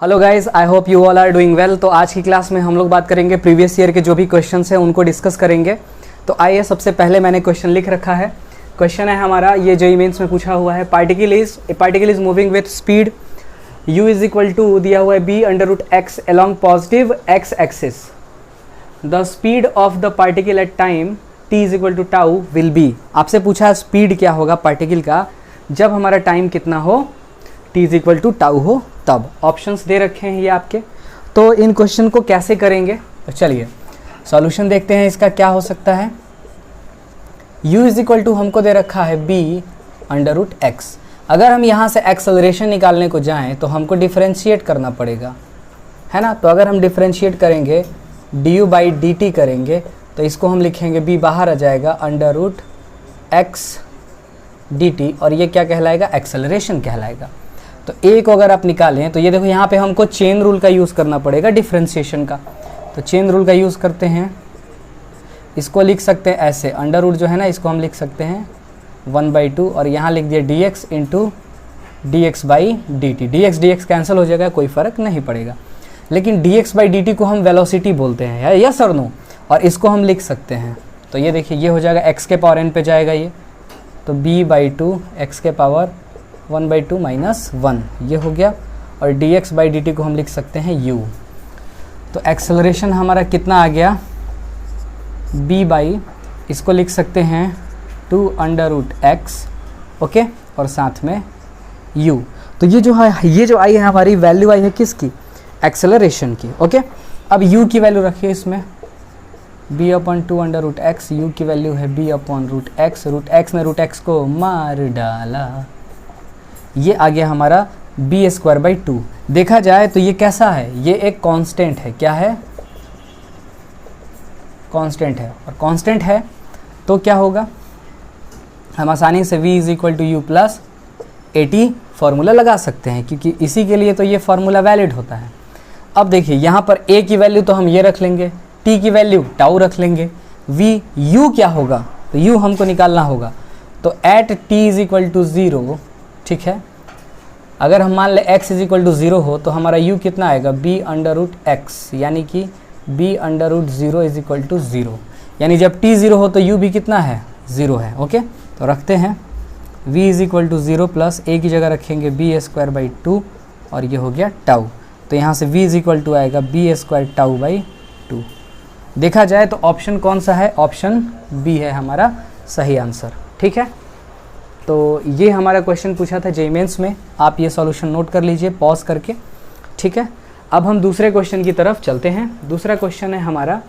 Hello guys, I hope you all are doing well. तो आज की क्लास में हम लोग बात करेंगे प्रीवियस ईयर के जो भी क्वेश्चंस हैं उनको डिस्कस करेंगे। तो आइए, सबसे पहले मैंने क्वेश्चन लिख रखा है। क्वेश्चन है हमारा, ये जेईई मेंस में पूछा हुआ है। Particle is moving with speed u is equal to दिया हुआ है b/x along positive x axis. The speed of the particle at time t is equal to tau will be. आपसे पूछा है स्पीड क्या होगा पार्टिकल का जब हमारा टाइम कितना हो, t is equal to tau हो तब। ऑप्शंस दे रखे हैं ये आपके। तो इन क्वेश्चन को कैसे करेंगे, तो चलिए सॉल्यूशन देखते हैं इसका क्या हो सकता है। u इज इक्वल टू हमको दे रखा है b/x। अगर हम यहाँ से एक्सेलरेशन निकालने को जाएं तो हमको डिफरेंशिएट करना पड़ेगा, है ना। तो अगर हम डिफरेंशिएट करेंगे du/dt करेंगे तो इसको हम लिखेंगे b बाहर आ जाएगा √x dt, और ये क्या कहलाएगा, एक्सेलरेशन कहलाएगा। तो a को अगर आप निकालें तो ये देखो यहाँ पे हमको चेन रूल का यूज़ करना पड़ेगा डिफरेंशिएशन का। तो चेन रूल का यूज़ करते हैं, इसको लिख सकते हैं ऐसे, अंडर रूट जो है ना इसको हम लिख सकते हैं 1/2, और यहाँ लिख दिया dx into dx/dt। dx cancel हो जाएगा, कोई फ़र्क नहीं पड़ेगा। लेकिन dx/dt को हम वेलोसिटी बोलते हैं, यस और नो, और इसको हम लिख सकते हैं। तो ये देखिए ये हो जाएगा x के पावर n पे जाएगा ये, तो b/2 x के पावर 1/2 माइनस 1 ये हो गया, और dx/dt को हम लिख सकते हैं u। तो एक्सेलरेशन हमारा कितना आ गया, इसको लिख सकते हैं 2√x, ओके, और साथ में u। तो ये जो आई है हमारी वैल्यू आई है किसकी, एक्सेलरेशन की, ओके। अब u की वैल्यू रखिए इसमें b/2√x, u की वैल्यू है b/√x। √x ने √x को मार डाला, ये आ गया हमारा b²/2। देखा जाए तो ये कैसा है, ये एक कांस्टेंट है। क्या है, कांस्टेंट है, और कांस्टेंट है तो क्या होगा, हम आसानी से v is equal to u plus at formula लगा सकते हैं, क्योंकि इसी के लिए तो ये फार्मूला वैलिड होता है। अब देखिए यहाँ पर a की वैल्यू तो हम ये रख लेंगे, t की वैल्यू टाउ रख लेंगे, u क्या होगा, तो u हमको निकालना होगा। तो at t is equal to 0, ठीक है। अगर हम मान लें x इज इक्वल टू 0 हो तो हमारा u कितना आएगा, b/x, यानी कि b/0 इज इक्वल टू 0, यानी जब t 0 हो तो u भी कितना है, 0 है, ओके। तो रखते हैं v is equal to 0 plus a की जगह रखेंगे b²/2, और ये हो गया टाउ। तो यहाँ से v इज इक्वल टू आएगा b² टाउ/2। देखा जाए तो ऑप्शन कौन सा है, ऑप्शन बी है हमारा सही आंसर, ठीक है। तो ये हमारा क्वेश्चन पूछा था जेईई मेंस में, आप ये सॉल्यूशन नोट कर लीजिए पॉज करके, ठीक है। अब हम दूसरे क्वेश्चन की तरफ चलते हैं। दूसरा क्वेश्चन है हमारा,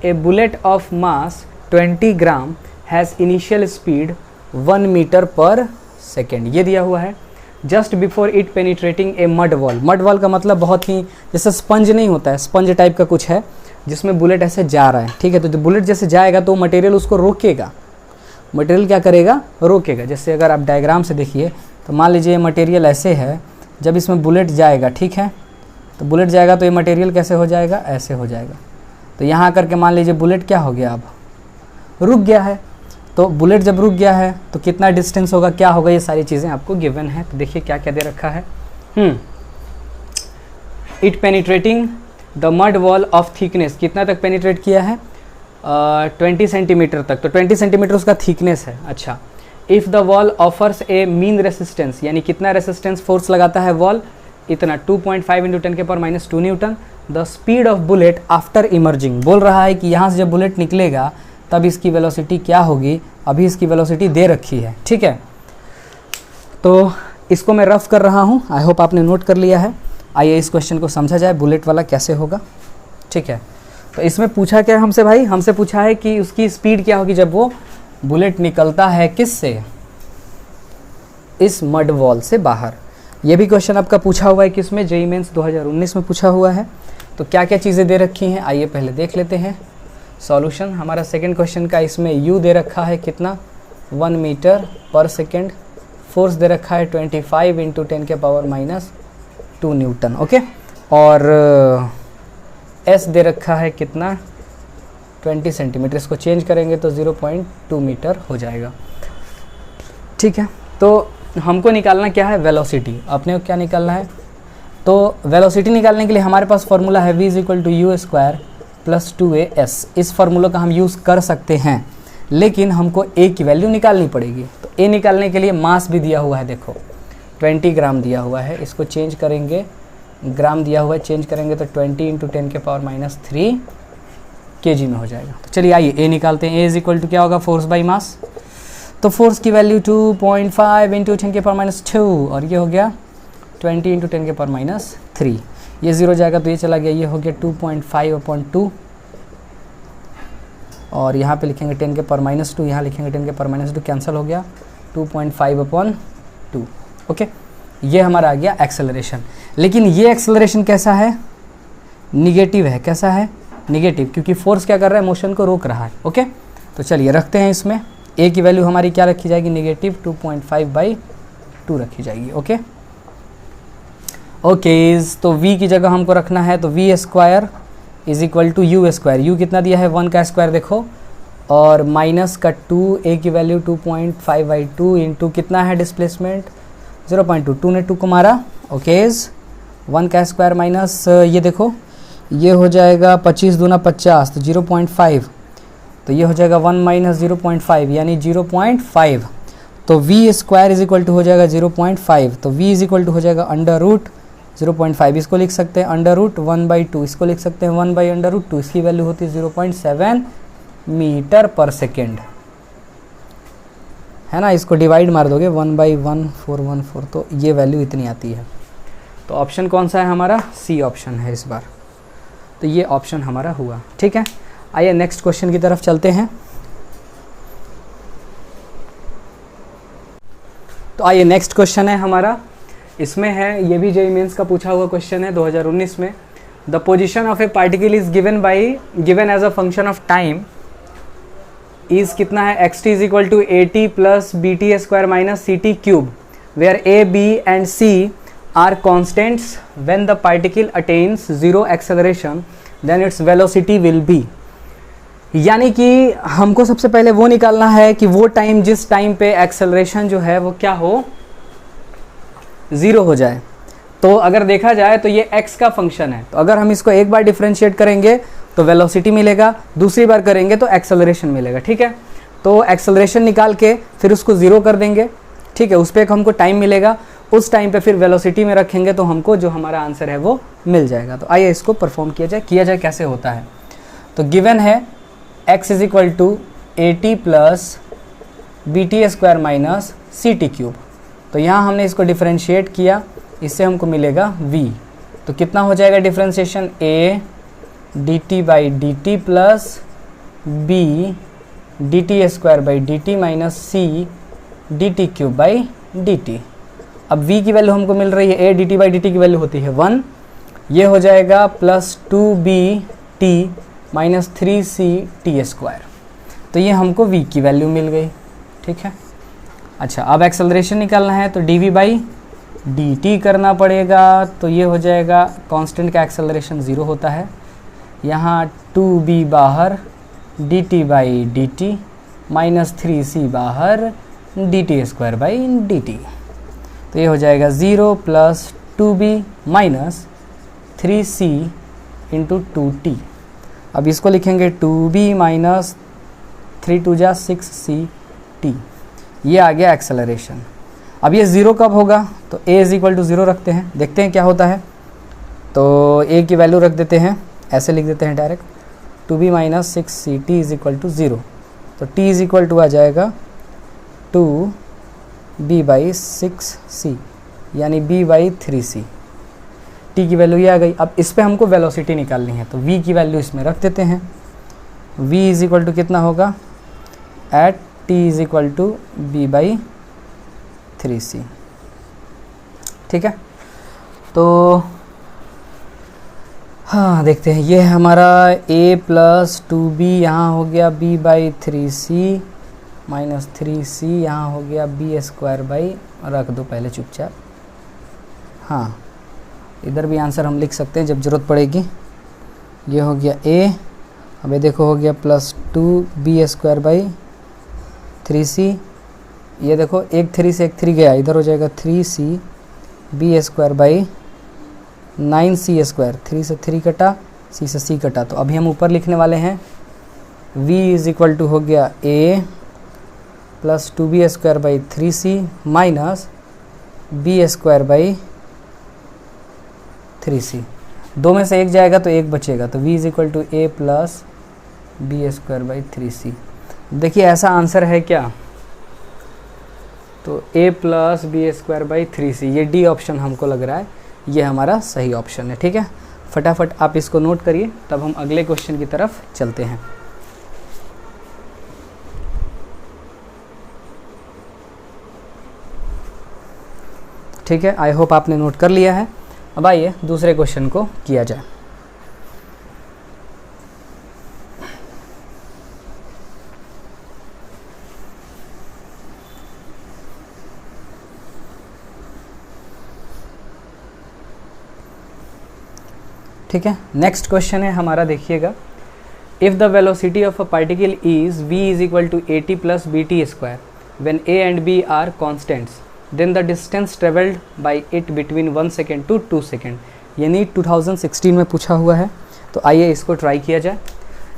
a bullet of mass 20 gram has initial speed 1 metre per second. ये दिया हुआ है। Just before it penetrating a mud wall. Mud wall का मतलब बहुत ही जैसे स्पंज नहीं होता है, स्पंज टाइप का कुछ है जिसमें बुलेट ऐसे जा रहा है, ठीक है। तो जब बुलेट जैसे जाएगा तो मटेरियल उसको रोकेगा, मटेरियल क्या करेगा, रोकेगा। जैसे अगर आप डायग्राम से देखिए तो मान लीजिए मटेरियल ऐसे है, जब इसमें बुलेट जाएगा, ठीक है, तो बुलेट जाएगा तो ये मटेरियल कैसे हो जाएगा, ऐसे हो जाएगा। तो यहाँ करके मान लीजिए बुलेट क्या हो गया, अब रुक गया है। तो बुलेट जब रुक गया है तो कितना डिस्टेंस होगा, क्या होगा, ये सारी चीज़ें आपको गिवन है। तो देखिए क्या क्या दे रखा है। It penetrating the mud wall of thickness, कितना तक पेनिट्रेट किया है, 20 सेंटीमीटर तक। तो 20 सेंटीमीटर उसका थिकनेस है, अच्छा। If the wall offers A mean resistance, यानी कितना रेसिस्टेंस फोर्स लगाता है वॉल, इतना 2.5 × 10⁻² Newton. The speed of bullet after emerging, बोल रहा है कि यहाँ से जब बुलेट निकलेगा तब इसकी वेलोसिटी क्या होगी, अभी इसकी वेलोसिटी दे रखी है, ठीक है। तो इसको मैं रफ कर रहा हूँ, आई होप आपने नोट कर लिया है। आइए इस क्वेश्चन को समझा जाए, बुलेट वाला कैसे होगा, ठीक है। तो इसमें पूछा क्या है हमसे भाई, हमसे पूछा है कि उसकी स्पीड क्या होगी जब वो बुलेट निकलता है किससे, इस मड वॉल से बाहर। ये भी क्वेश्चन आपका पूछा हुआ है किसमें, जेईई मेंस 2019 में पूछा हुआ है। तो क्या क्या चीज़ें दे रखी हैं, आइए पहले देख लेते हैं सॉल्यूशन। हमारा सेकंड क्वेश्चन का इसमें u दे रखा है कितना, 1 मीटर पर सेकेंड। फोर्स दे रखा है 25 × 10⁻² न्यूटन, ओके। और s दे रखा है कितना, 20 सेंटीमीटर। इसको चेंज करेंगे तो 0.2 मीटर हो जाएगा, ठीक है। तो हमको निकालना क्या है, वेलोसिटी। अपने को क्या निकालना है, तो वेलोसिटी निकालने के लिए हमारे पास फॉर्मूला है v = u² + 2as। इस फार्मूला का हम यूज़ कर सकते हैं, लेकिन हमको a की वैल्यू निकालनी पड़ेगी। तो a निकालने के लिए मास भी दिया हुआ है, देखो 20 ग्राम दिया हुआ है, इसको चेंज करेंगे, ग्राम दिया हुआ है, चेंज करेंगे तो 20 × 10⁻³ kg में हो जाएगा। तो चलिए आइए a निकालते हैं। a = क्या होगा, फोर्स बाई मास। तो फोर्स की वैल्यू 2.5 × 10⁻², और ये हो गया 20 × 10⁻³ ये 0 जाएगा तो ये चला गया, ये हो गया 2.5/2, और यहाँ पे लिखेंगे 10⁻², यहाँ लिखेंगे 10⁻², कैंसिल हो गया 2.5/2। ओके, ये हमारा आ गया एक्सेलरेशन। लेकिन ये एक्सेलरेशन कैसा है, निगेटिव है। कैसा है, निगेटिव, क्योंकि फोर्स क्या कर रहा है, मोशन को रोक रहा है। ओके, तो चलिए रखते हैं इसमें। a की वैल्यू हमारी क्या रखी जाएगी, निगेटिव 2.5/2 रखी जाएगी। ओके ओके, तो v की जगह हमको रखना है, तो v² = u²। u कितना दिया है, 1 का स्क्वायर देखो, और माइनस का 2, a की वैल्यू 2.5/2 इंटू कितना है डिस्प्लेसमेंट 0.2, 2 ने 2 को मारा। ओकेज, 1 का स्क्वायर माइनस ये देखो, ये हो जाएगा 25 दूना 50, तो 0.5, तो ये हो जाएगा 1 - 0.5 यानी 0.5। तो v² हो जाएगा 0.5, तो v हो जाएगा √0.5, इसको लिख सकते हैं √1/2, इसको लिख सकते हैं 1/√2, इसकी वैल्यू होती है 0.7 मीटर पर सेकेंड, है ना। इसको डिवाइड मार दोगे 1/1414, तो ये वैल्यू इतनी आती है। तो ऑप्शन कौन सा है हमारा, सी ऑप्शन है इस बार। तो ये ऑप्शन हमारा हुआ, ठीक है। आइए नेक्स्ट क्वेश्चन की तरफ चलते हैं। तो आइए नेक्स्ट क्वेश्चन है हमारा, इसमें है, ये भी जेईई मेंस का पूछा हुआ क्वेश्चन है 2019 में। The position of a particle is given as a function of time is कितना है, xt = at + bt² - ct³ where a, b and c are constants when the particle attains 0 acceleration then its velocity will be। यानी कि हमको सबसे पहले वो निकालना है कि वो टाइम, जिस टाइम पे एक्सेलरेशन जो है वो क्या हो, 0 हो जाए। तो अगर देखा जाए तो ये x का फंक्शन है, तो अगर हम इसको एक बार डिफरेंशिएट करेंगे तो वेलोसिटी मिलेगा, दूसरी बार करेंगे तो एक्सेलरेशन मिलेगा, ठीक है। तो एक्सेलरेशन निकाल के फिर उसको 0 कर देंगे, ठीक है, उस पर हमको टाइम मिलेगा, उस टाइम पे फिर वेलोसिटी में रखेंगे तो हमको जो हमारा आंसर है वो मिल जाएगा। तो आइए इसको परफॉर्म किया जाए कैसे होता है। तो गिवन है x = at + bt² - ct³। तो यहाँ हमने इसको डिफरेंशिएट किया, इससे हमको मिलेगा v। तो कितना हो जाएगा differentiation, a dt/dt + b dt²/dt - c dt³/dt। अब v की वैल्यू हमको मिल रही है, a dt/dt की वैल्यू होती है 1, ये हो जाएगा +2bt - 3ct²। तो ये हमको v की वैल्यू मिल गई, ठीक है। अच्छा, अब एक्सेलरेशन निकालना है तो dv/dt करना पड़ेगा, तो ये हो जाएगा, कांस्टेंट का एक्सेलरेशन 0 होता है, यहाँ 2b बाहर dt/dt - 3c बाहर dt²/dt। तो ये हो जाएगा 0 + 2b - 3c × 2t। अब इसको लिखेंगे 2b - 3 × 6ct। ये आ गया एक्सेलरेशन। अब ये 0 कब होगा, तो a = 0 रखते हैं, देखते हैं क्या होता है। तो a की वैल्यू रख देते हैं, ऐसे लिख देते हैं डायरेक्ट, 2b - 6ct = 0। तो t आ जाएगा 2b/6c यानी b/3c। t की वैल्यू ये आ गई। अब इस पे हमको वेलोसिटी निकालनी है, तो v की वैल्यू इसमें रख देते हैं। v = कितना होगा, एट t = b/3c, ठीक है। तो हाँ देखते हैं, ये हमारा a + 2b यहाँ हो गया b/3c - 3c यहाँ हो गया b², रख दो पहले चुपचाप। हाँ, इधर भी आंसर हम लिख सकते हैं जब ज़रूरत पड़ेगी। ये हो गया a, अब ये देखो हो गया +2b²/3c, ये देखो एक 3 से एक 3 गया, इधर हो जाएगा 3c b² 9c², 3 से 3 कटा, c से c कटा, तो अभी हम ऊपर लिखने वाले हैं v इज इक्वल टू हो गया a plus 2b² by 3c minus b² by 3c। दो में से एक जाएगा तो एक बचेगा, तो v is equal to a plus b² by 3c। देखिए ऐसा आंसर है क्या, तो a plus b² by 3c, ये डी ऑप्शन हमको लग रहा है ये हमारा सही ऑप्शन है। ठीक है, फटाफट आप इसको नोट करिए, तब हम अगले क्वेश्चन की तरफ चलते हैं। ठीक है, आई होप आपने नोट कर लिया है। अब आइए दूसरे क्वेश्चन को किया जाए। ठीक है, नेक्स्ट क्वेश्चन है हमारा, देखिएगा। If the velocity of a particle is v is equal to at plus bt² when a and b are constants then the distance travelled by it between 1 second to 2 second. ये NEET 2016 में पूछा हुआ है, तो आइए इसको try किया जाए।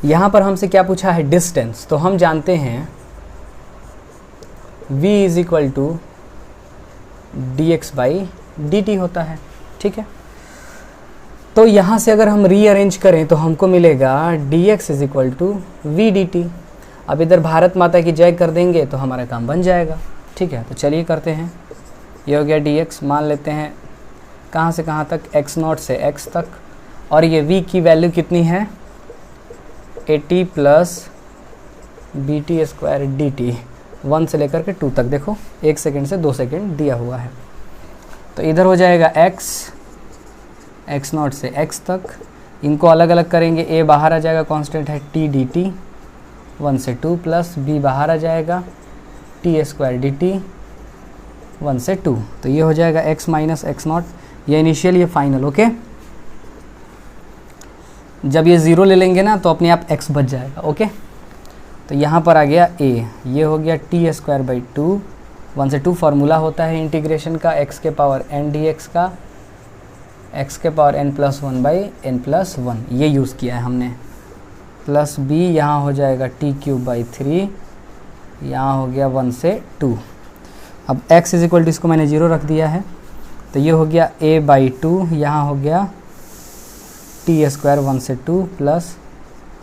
यहाँ पर हमसे क्या पूछा है, डिस्टेंस, तो हम जानते हैं v is equal to dx by dt होता है। ठीक है, तो यहाँ से अगर हम रीअरेंज करें तो हमको मिलेगा dx is equal to v d t. अब इधर भारत माता की जय कर देंगे तो हमारा काम बन जाएगा। ठीक है, तो चलिए करते हैं। ये हो गया dx, मान लेते हैं कहाँ से कहाँ तक, x0 से x तक, और ये v की वैल्यू कितनी है, at प्लस bt² dt, 1 से लेकर के 2 तक। देखो 1 सेकेंड से 2 सेकेंड दिया हुआ है, तो इधर हो जाएगा x0 से x तक, इनको अलग अलग करेंगे, a बाहर आ जाएगा, कांस्टेंट है t dt 1 से 2, प्लस b बाहर आ जाएगा t² dt 1 से 2, तो ये हो जाएगा x माइनस x0, ये इनिशियल ये फाइनल। ओके, जब ये 0 ले लेंगे ना तो अपने आप x बच जाएगा। ओके, तो यहाँ पर आ गया a, ये हो गया t² बाई 2, 1 से 2 फार्मूला होता है इंटीग्रेशन का, x के पावर n dx का, x के power n plus 1 by n plus 1, ये यूज़ किया है हमने, प्लस b यहाँ हो जाएगा t³ बाई 3, यहाँ हो गया 1 से 2। अब x इज इक्वल टू, इसको मैंने 0 रख दिया है, तो ये हो गया a बाई 2, यहाँ हो गया t² 1 से 2 प्लस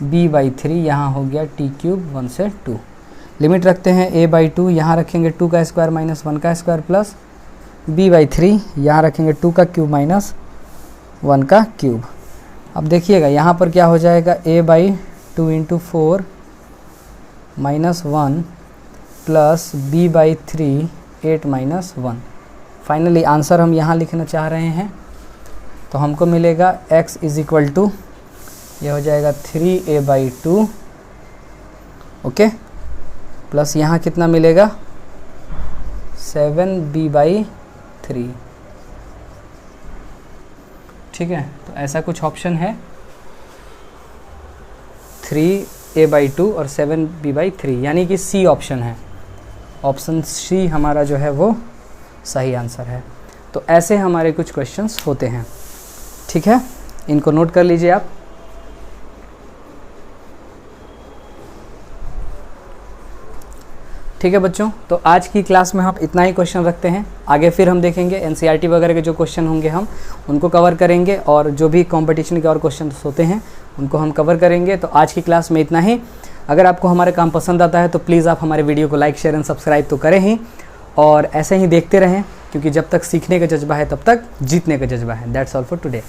b बाई 3, यहाँ हो गया t³ 1 से 2। लिमिट रखते हैं a बाई 2, यहाँ रखेंगे 2 का स्क्वायर माइनस 1 का स्क्वायर, प्लस b बाई 3, यहाँ रखेंगे 2 का क्यूब माइनस 1 का क्यूब। अब देखिएगा यहाँ पर क्या हो जाएगा, a by 2 into 4 minus 1 plus b by 3 8 minus 1। Finally answer हम यहाँ लिखना चाह रहे हैं, तो हमको मिलेगा x इज इक्वल टू, ये हो जाएगा 3a बाई 2, ओके, प्लस यहाँ कितना मिलेगा 7b बाई 3। ठीक है, तो ऐसा कुछ ऑप्शन है, 3a बाई 2 और 7b बाई 3, यानी कि सी ऑप्शन है, ऑप्शन सी हमारा जो है वो सही आंसर है। तो ऐसे हमारे कुछ क्वेश्चंस होते हैं। ठीक है, इनको नोट कर लीजिए आप। ठीक है बच्चों, तो आज की क्लास में हम इतना ही क्वेश्चन रखते हैं। आगे फिर हम देखेंगे एनसीईआरटी वगैरह के जो क्वेश्चन होंगे हम उनको कवर करेंगे, और जो भी कंपटीशन के और क्वेश्चन होते हैं उनको हम कवर करेंगे। तो आज की क्लास में इतना ही। अगर आपको हमारे काम पसंद आता है तो प्लीज़ आप हमारे वीडियो को लाइक, शेयर एंड सब्सक्राइब तो करें ही, और ऐसे ही देखते रहें, क्योंकि जब तक सीखने का जज्बा है तब तक जीतने का जज्बा है। That's all for today.